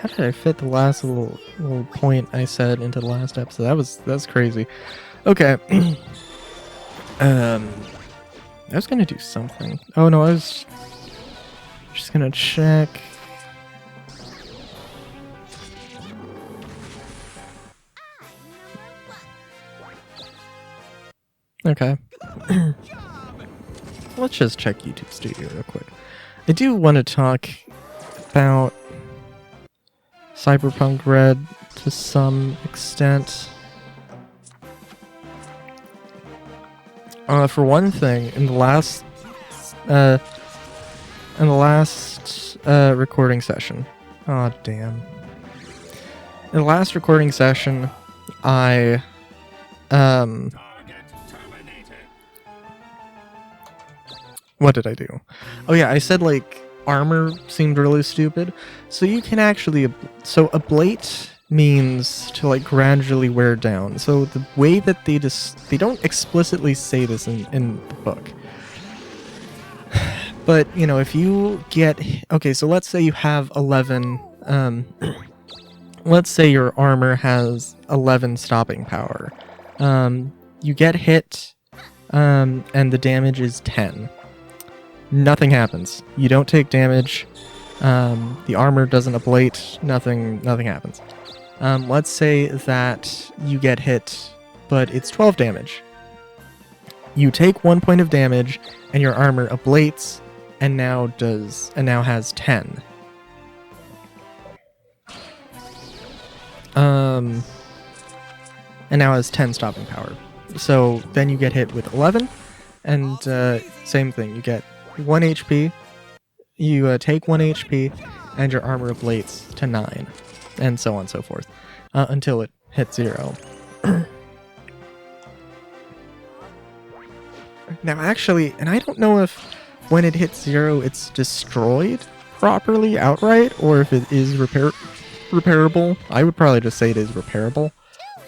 how did I fit the last little point I said into the last episode? That's crazy. Okay. I was gonna do something. Oh no, I was just gonna check. Okay. Let's just check YouTube Studio real quick. I do want to talk about Cyberpunk Red to some extent. For one thing, in the last recording session. Oh damn. In the last recording session, I what did I do? Oh yeah, I said like armor seemed really stupid. So you can actually ablate means to like gradually wear down. So the way that they don't explicitly say this in the book. But, you know, if you get okay, so let's say you have 11 let's say your armor has 11 stopping power. You get hit and the damage is 10. Nothing happens. You don't take damage. The armor doesn't ablate. Nothing happens. Let's say that you get hit, but it's 12 damage. You take 1 point of damage, and your armor ablates, and now has 10. And now has 10 stopping power. So then you get hit with 11, and same thing. You get 1 HP, you take 1 HP, and your armor ablates to 9, and so on and so forth, until it hits 0. Now actually, and I don't know if when it hits 0 it's destroyed properly outright, or if it is repairable. I would probably just say it is repairable,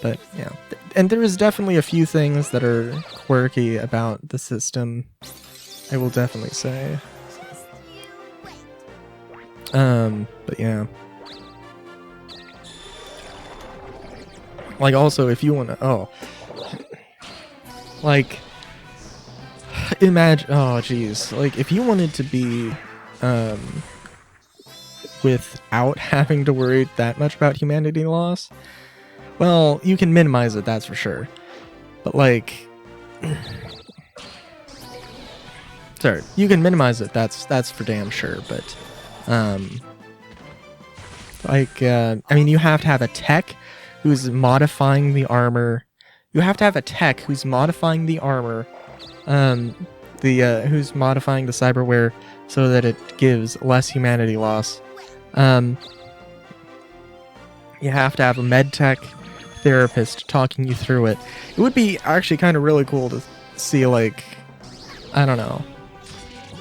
but yeah. And there is definitely a few things that are quirky about the system, I will definitely say. But yeah. Like also, if you want to, like, imagine, oh geez, like if you wanted to be, without having to worry that much about humanity loss, well, you can minimize it, that's for sure. But like, sorry, you can minimize it, that's for damn sure, but, I mean, you have to have a tech who's modifying the armor. You have to have a tech who's modifying the armor, who's modifying the cyberware so that it gives less humanity loss. You have to have a med tech therapist talking you through it. It would be actually kind of really cool to see, like, I don't know,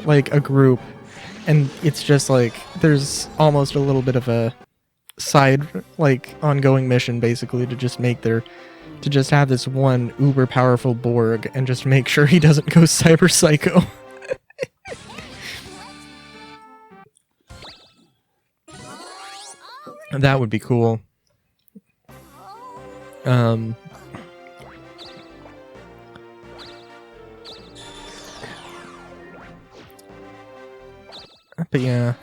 like a group, and it's just like there's almost a little bit of a side, like, ongoing mission basically to just have this one uber powerful Borg and just make sure he doesn't go cyber psycho. That would be cool. But yeah,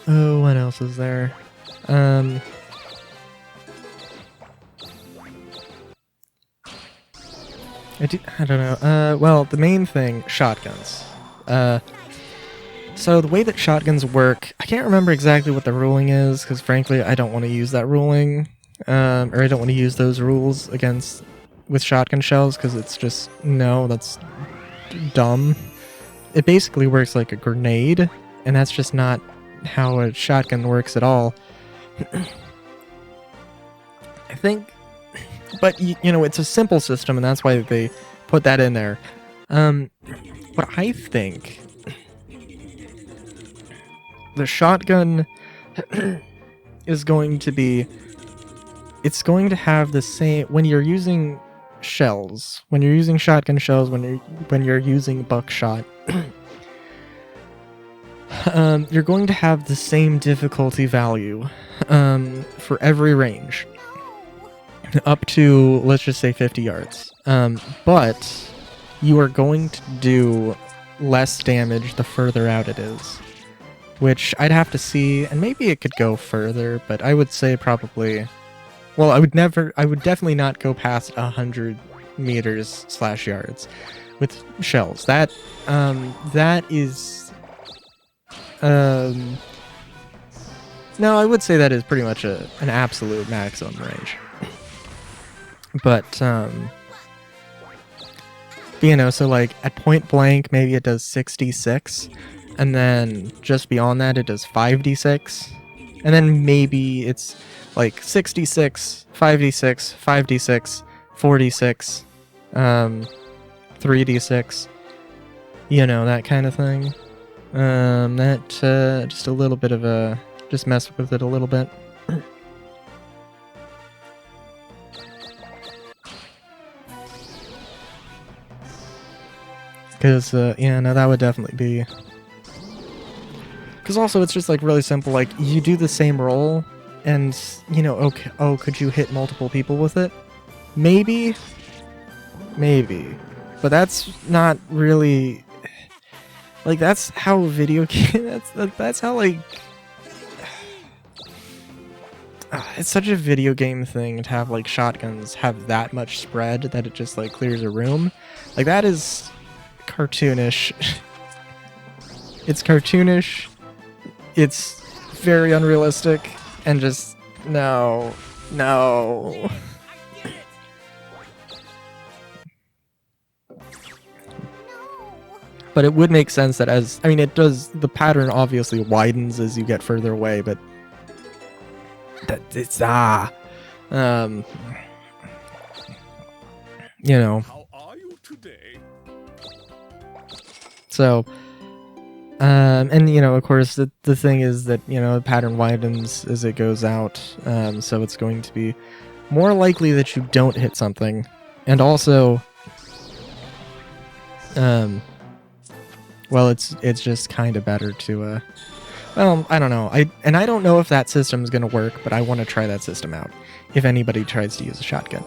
oh, what else is there? I don't know. Well, the main thing, shotguns. So the way that shotguns work, I can't remember exactly what the ruling is, because frankly, I don't want to use that ruling, or I don't want to use those rules with shotgun shells, because it's just, no, that's dumb. It basically works like a grenade, and that's just not how a shotgun works at all. I think, but you know, it's a simple system, and that's why they put that in there. But I think the shotgun is going to be, it's going to have the same, when you're using shells, when you're using shotgun shells, when you're using buckshot, you're going to have the same difficulty value for every range, up to, let's just say, 50 yards. But you are going to do less damage the further out it is, which I'd have to see, and maybe it could go further, but I would say probably, well, I would definitely not go past 100 meters / yards with shells. That is, no, I would say that is pretty much an absolute maximum range. But, you know, so like at point blank, maybe it does 66, and then just beyond that, it does 5d6, and then maybe it's like 66, 5d6, 5d6, 4d6, 3d6, you know, that kind of thing. Just a little bit of a, just mess with it a little bit. Because, yeah, no, that would definitely be... Because also, it's just, like, really simple. Like, you do the same roll, and, you know, okay, oh, could you hit multiple people with it? Maybe? Maybe. But that's not really... Like, that's how video game... That's how, like... It's such a video game thing to have, like, shotguns have that much spread that it just, like, clears a room. Like, that is... cartoonish. It's cartoonish. It's very unrealistic, and just no. But it would make sense that as, I mean, it does, the pattern obviously widens as you get further away, but that it's you know. How are you today? So, and, you know, of course, the thing is that, you know, the pattern widens as it goes out, so it's going to be more likely that you don't hit something, and also, well, it's just kind of better to, well, I don't know, I don't know if that system is going to work, but I want to try that system out, if anybody tries to use a shotgun.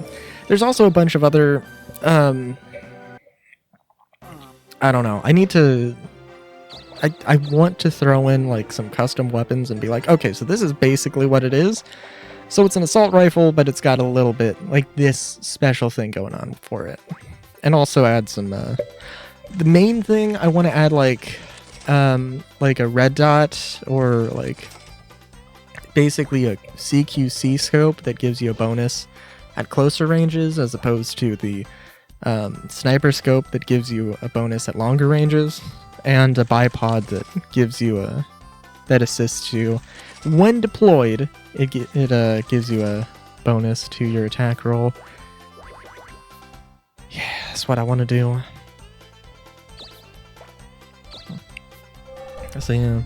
There's also a bunch of other, I don't know, I want to throw in, like, some custom weapons and be like, okay, so this is basically what it is. So it's an assault rifle, but it's got a little bit, like, this special thing going on for it. And also add some, the main thing, I want to add, like a red dot, or, like, basically a CQC scope that gives you a bonus at closer ranges, as opposed to the sniper scope that gives you a bonus at longer ranges, and a bipod that gives you that assists you when deployed. It gives you a bonus to your attack roll. Yeah, that's what I want to do. So yeah.